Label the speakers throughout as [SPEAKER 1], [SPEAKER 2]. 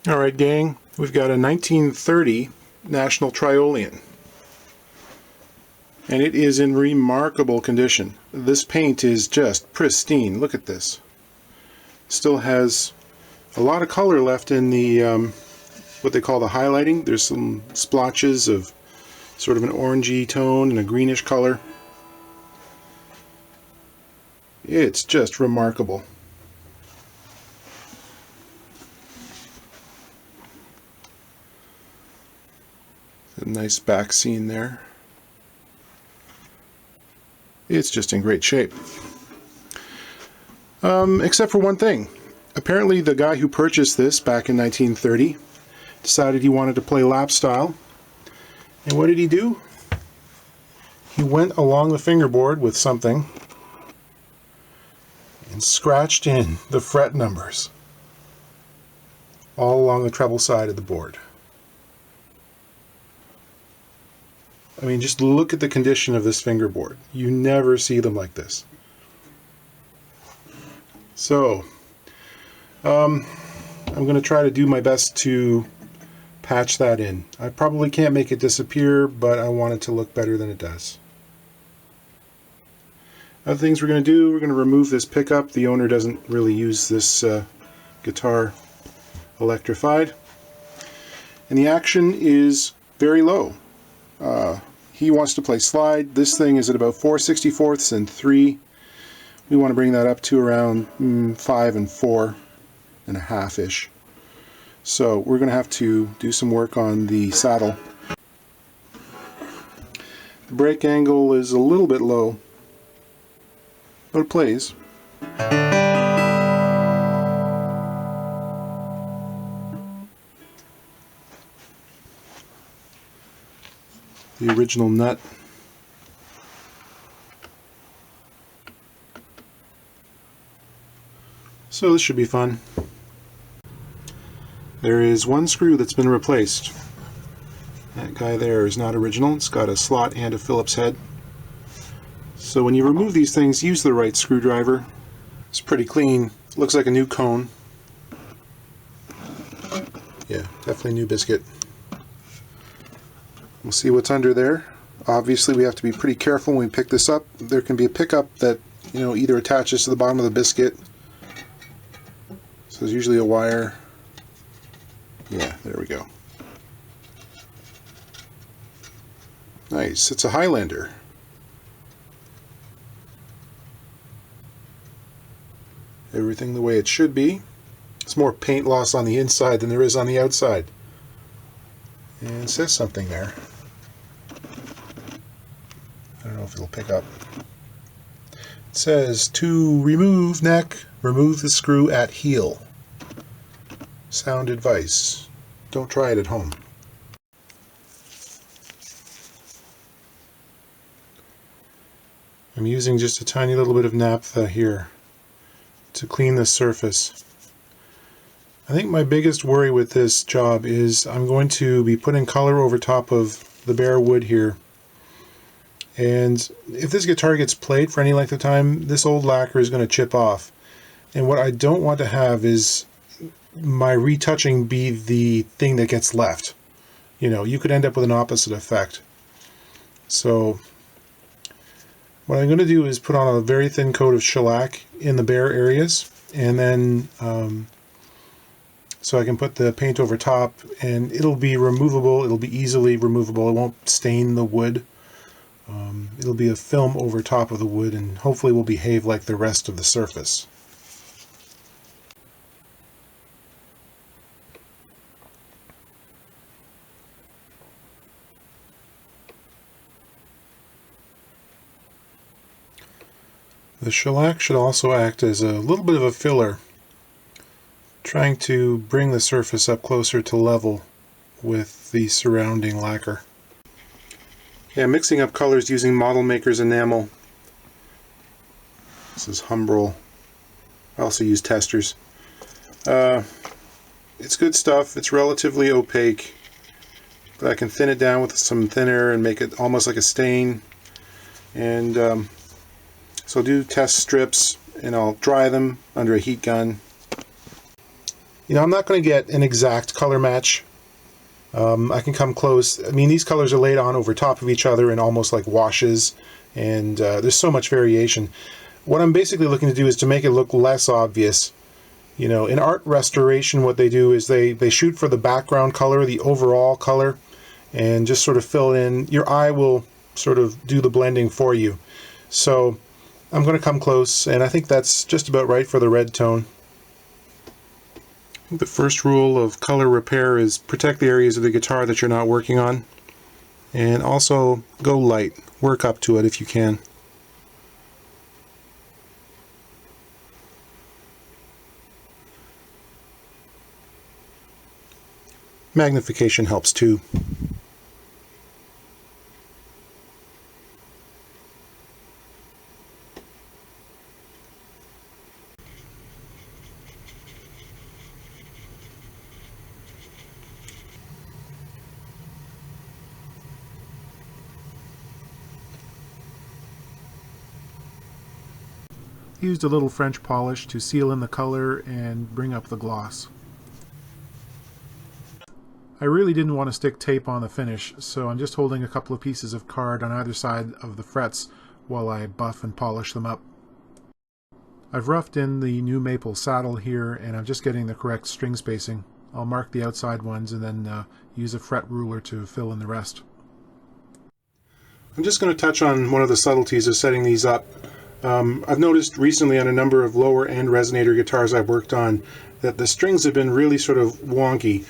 [SPEAKER 1] Alright gang, we've got a 1930 National Triolian. And it is in remarkable condition. This paint is just pristine. Look at this. Still has a lot of color left in the what they call the highlighting. There's some splotches of sort of an orangey tone and a greenish color. It's just remarkable. A nice back scene there. It's just in great shape. Except for one thing. Apparently the guy who purchased this back in 1930 decided he wanted to play lap style. And what did he do? He went along the fingerboard with something and scratched in the fret numbers all along the treble side of the board. I mean, just look at the condition of this fingerboard. You never see them like this. So, I'm going to try to do my best to patch that in. I probably can't make it disappear, but I want it to look better than it does. Other things we're going to do, we're going to remove this pickup. The owner doesn't really use this guitar electrified. And the action is very low. He wants to play slide. This thing is at about 4/64 and 3. We want to bring that up to around 5 and 4.5-ish. So we're going to have to do some work on the saddle. The break angle is a little bit low, but it plays. The original nut. So this should be fun. There is one screw that's been replaced. That guy there is not original. It's got a slot and a Phillips head. So when you remove these things, use the right screwdriver. It's pretty clean. Looks like a new cone. Yeah, definitely new biscuit. We'll see what's under there. Obviously we have to be pretty careful when we pick this up. There can be a pickup that, either attaches to the bottom of the biscuit. So there's usually a wire. Yeah, there we go. Nice. It's a Highlander. Everything the way it should be. It's more paint loss on the inside than there is on the outside. And it says something there. I don't know if it'll pick up. It says, to remove neck, remove the screw at heel. Sound advice. Don't try it at home. I'm using just a tiny little bit of naphtha here to clean the surface. I think my biggest worry with this job is I'm going to be putting color over top of the bare wood here. And if this guitar gets played for any length of time, this old lacquer is going to chip off. And what I don't want to have is my retouching be the thing that gets left. You could end up with an opposite effect. So what I'm going to do is put on a very thin coat of shellac in the bare areas, and then so I can put the paint over top, and it'll be removable. It'll be easily removable. It won't stain the wood. It'll be a film over top of the wood, and hopefully will behave like the rest of the surface. The shellac should also act as a little bit of a filler, trying to bring the surface up closer to level with the surrounding lacquer. Yeah, mixing up colors using Model Maker's enamel. This is Humbrol. I also use testers. It's good stuff. It's relatively opaque, but I can thin it down with some thinner and make it almost like a stain. And so I'll do test strips, and I'll dry them under a heat gun. You know, I'm not going to get an exact color match. I can come close. I mean, these colors are laid on over top of each other in almost like washes, and there's so much variation. What I'm basically looking to do is to make it look less obvious. You know, in art restoration, what they do is they shoot for the background color, the overall color, and just sort of fill it in. Your eye will sort of do the blending for you. So I'm going to come close, and I think that's just about right for the red tone. I think the first rule of color repair is protect the areas of the guitar that you're not working on, and also go light. Work up to it if you can. Magnification helps too. Used a little French polish to seal in the color and bring up the gloss. I really didn't want to stick tape on the finish, so I'm just holding a couple of pieces of card on either side of the frets while I buff and polish them up. I've roughed in the new maple saddle here, and I'm just getting the correct string spacing. I'll mark the outside ones and then use a fret ruler to fill in the rest. I'm just going to touch on one of the subtleties of setting these up. I've noticed recently on a number of lower end resonator guitars I've worked on that the strings have been really sort of wonky.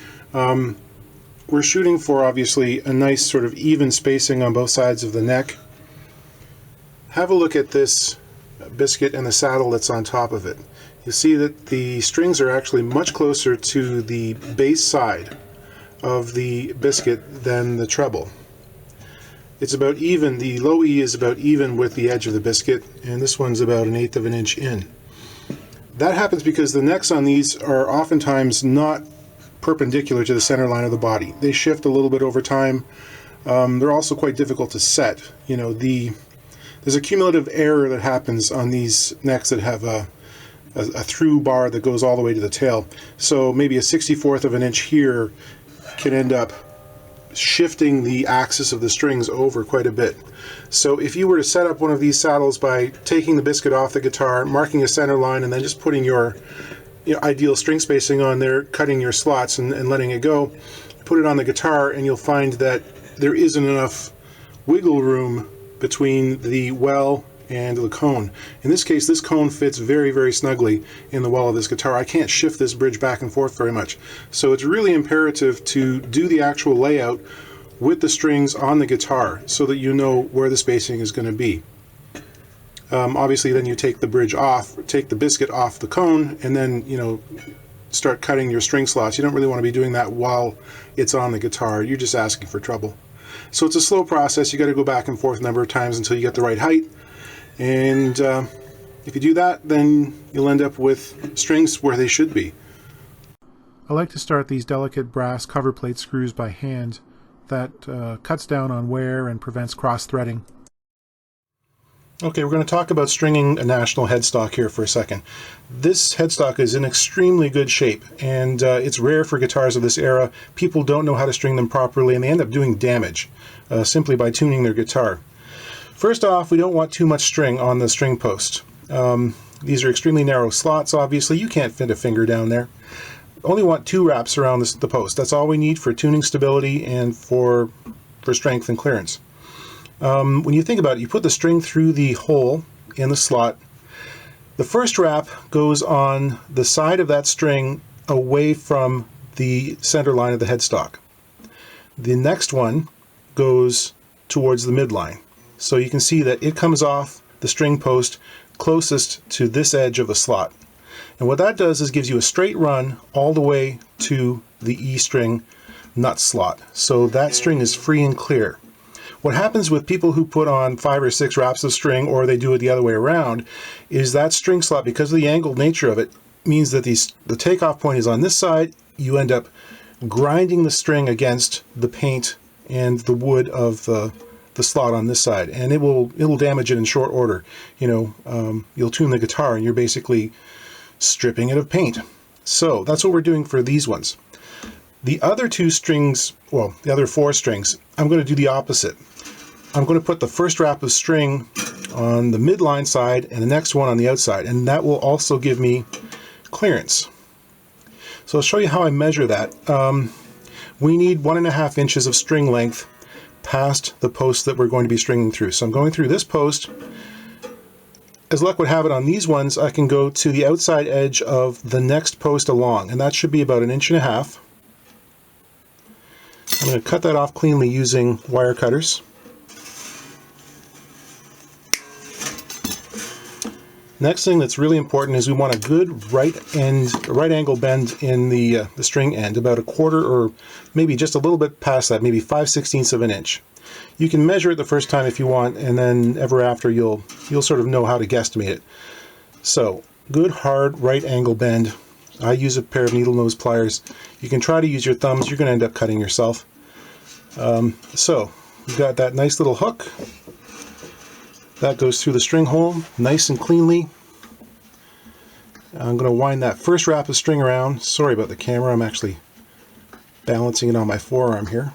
[SPEAKER 1] We're shooting for obviously a nice sort of even spacing on both sides of the neck. Have a look at this biscuit and the saddle that's on top of it. You'll see that the strings are actually much closer to the bass side of the biscuit than the treble. It's about even, the low E is about even with the edge of the biscuit, and this one's about 1/8 of an inch in. That happens because the necks on these are oftentimes not perpendicular to the center line of the body. They shift a little bit over time. They're also quite difficult to set. You know, there's a cumulative error that happens on these necks that have a through bar that goes all the way to the tail. So maybe a 1/64 of an inch here can end up shifting the axis of the strings over quite a bit. So if you were to set up one of these saddles by taking the biscuit off the guitar, marking a center line, and then just putting your ideal string spacing on there, cutting your slots and letting it go, put it on the guitar, and you'll find that there isn't enough wiggle room between the well and the cone. In this case, this cone fits very, very snugly in the well of this guitar. I can't shift this bridge back and forth very much. So it's really imperative to do the actual layout with the strings on the guitar so that you know where the spacing is going to be. Obviously then you take the bridge off, take the biscuit off the cone, and then, you know, start cutting your string slots. You don't really want to be doing that while it's on the guitar. You're just asking for trouble. So it's a slow process. You got to go back and forth a number of times until you get the right height. And if you do that, then you'll end up with strings where they should be. I like to start these delicate brass cover plate screws by hand. That cuts down on wear and prevents cross-threading. Okay, we're going to talk about stringing a national headstock here for a second. This headstock is in extremely good shape, and it's rare for guitars of this era. People don't know how to string them properly, and they end up doing damage simply by tuning their guitar. First off, we don't want too much string on the string post. These are extremely narrow slots, obviously. You can't fit a finger down there. Only want 2 wraps around the post. That's all we need for tuning stability and for strength and clearance. When you think about it, you put the string through the hole in the slot. The first wrap goes on the side of that string away from the center line of the headstock. The next one goes towards the midline. So you can see that it comes off the string post closest to this edge of the slot. And what that does is gives you a straight run all the way to the E string nut slot. So that string is free and clear. What happens with people who put on 5 or 6 wraps of string, or they do it the other way around, is that string slot, because of the angled nature of it, means that the takeoff point is on this side. You end up grinding the string against the paint and the wood of the slot on this side, and it will damage it in short order. You know, you'll tune the guitar and you're basically stripping it of paint. So that's what we're doing for these ones. The other two strings, well, the other 4 strings, I'm going to do the opposite. I'm going to put the first wrap of string on the midline side and the next one on the outside, and that will also give me clearance. So I'll show you how I measure that. We need 1.5 inches of string length past the post that we're going to be stringing through. So I'm going through this post. As luck would have it, on these ones I can go to the outside edge of the next post along, and that should be about 1.5 inches. I'm going to cut that off cleanly using wire cutters. Next thing that's really important is we want a good right angle bend in the string end, about 1/4 or maybe just a little bit past that, maybe 5/16 of an inch. You can measure it the first time if you want, and then ever after you'll sort of know how to guesstimate it. So good hard right angle bend. I use a pair of needle nose pliers. You can try to use your thumbs. You're going to end up cutting yourself. So we've got that nice little hook. That goes through the string hole nice and cleanly. I'm going to wind that first wrap of string around. Sorry about the camera, I'm actually balancing it on my forearm here.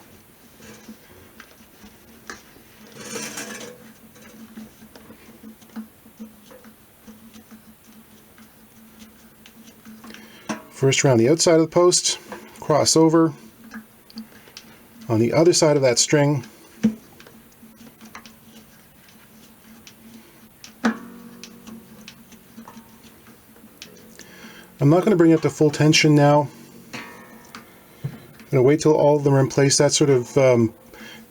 [SPEAKER 1] First around the outside of the post, cross over on the other side of that string. I'm not going to bring it up to full tension now. I'm going to wait till all of them are in place. That sort of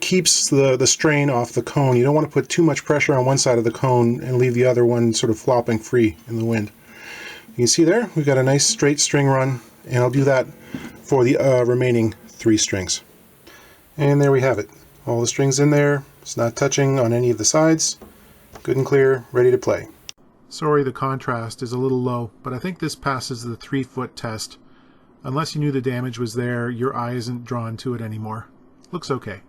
[SPEAKER 1] keeps the strain off the cone. You don't want to put too much pressure on one side of the cone and leave the other one sort of flopping free in the wind. You can see there, we've got a nice straight string run, and I'll do that for the remaining 3 strings. And there we have it. All the strings in there. It's not touching on any of the sides. Good and clear, ready to play. Sorry the contrast is a little low, but I think this passes the 3-foot test. Unless you knew the damage was there, your eye isn't drawn to it anymore. Looks okay.